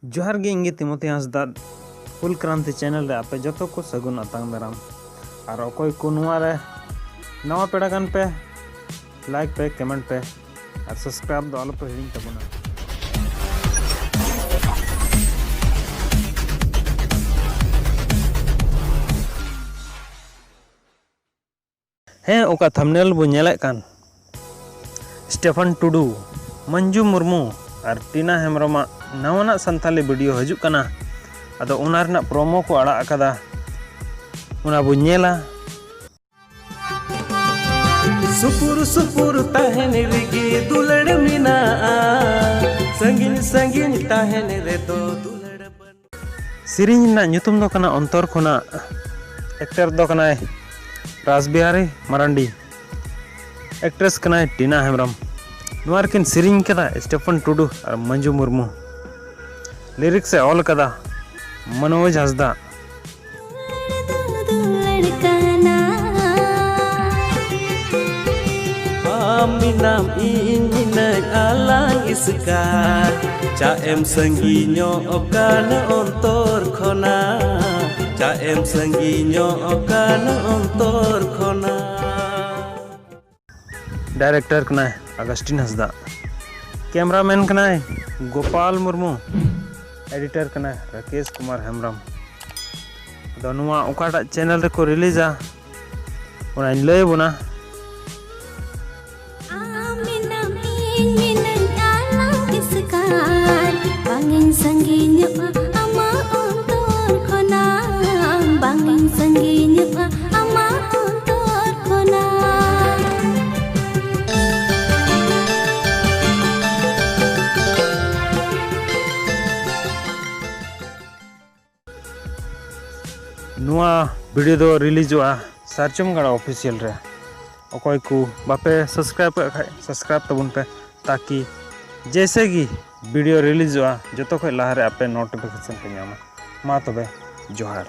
जोहार गे इंगे तिमोथी हांसदा हुल क्रांति चैनल रे आपे जतो को सगुन अतांग दाराम और अकोय को नुआ रे नवा पेड़ा गान पे लाइक पे कमेंट पे और सब्सक्राइब दो आलो पे हिडिंग तबुना। हैं ओका थंबनेल बो नेलेक कान स्टेफन टुडू, मंजू मुर्मू और टीना हेम्ब्रम नवाना संताली वीडियो हजुक कना अदो उना रना प्रोमो को आड़ा अकादा उना बो नेला। सुपुर सुपुर तहन रिगी दुलड़ मिना संगिन संगिन तहन रे दो दुलड़ सिरिंज ना ᱧᱩᱛᱩᱢ दो कना अंतर खोना एक्टर दो कना रासबिहारी मरांडी एक्ट्रेस कना टीना हेम्ब्रम नुआर किन सिरिंज कदा स्टेफन टुडू और मंजू मुर्मू लिरिक्स से ऑल कदा Manoj Hansda. Minam inay alang iska cha em sanginyo okana ontor khona cha em sanginyo okana ontor khona। Director कना अगस्टिन हंसदा, कैमरामैन कना गोपाल मुर्मू, एडिटर कना राकेश कुमार हेम्ब्रम। दोनुआ ओकाटा चैनल रे को रिलीजा उना लय बुना bangin sanginya ama ontor khona bangin sanginya ama ontor khona। नुआ video दो रिलीजोआ सार्चम गड़ा ऑफिशियल रे अकोय को बापे सब्सक्राइब तबुन पे ताकि जैसे कि वीडियो रिलीज हुआ जो तो लहारे आपे नोटिफिकेशन पे नामा मा तबे जोहार।